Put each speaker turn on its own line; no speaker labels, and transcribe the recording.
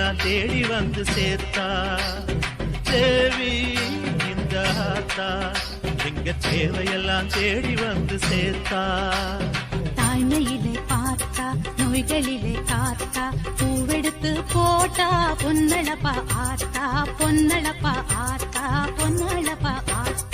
தேவையெல்லாம் தேடி வந்து சேர்த்தா தேவி இந்த ஆத்தா எங்க தேவையெல்லாம் தேடி வந்து சேர்த்தா.
தாய்மையிலே பார்த்தா நோய்களிலே காத்தா பூவெடுத்து போட்டா பொன்னழப்பா ஆத்தா பொன்னழப்பா ஆத்தா பொன்னழப்பா ஆத்தா.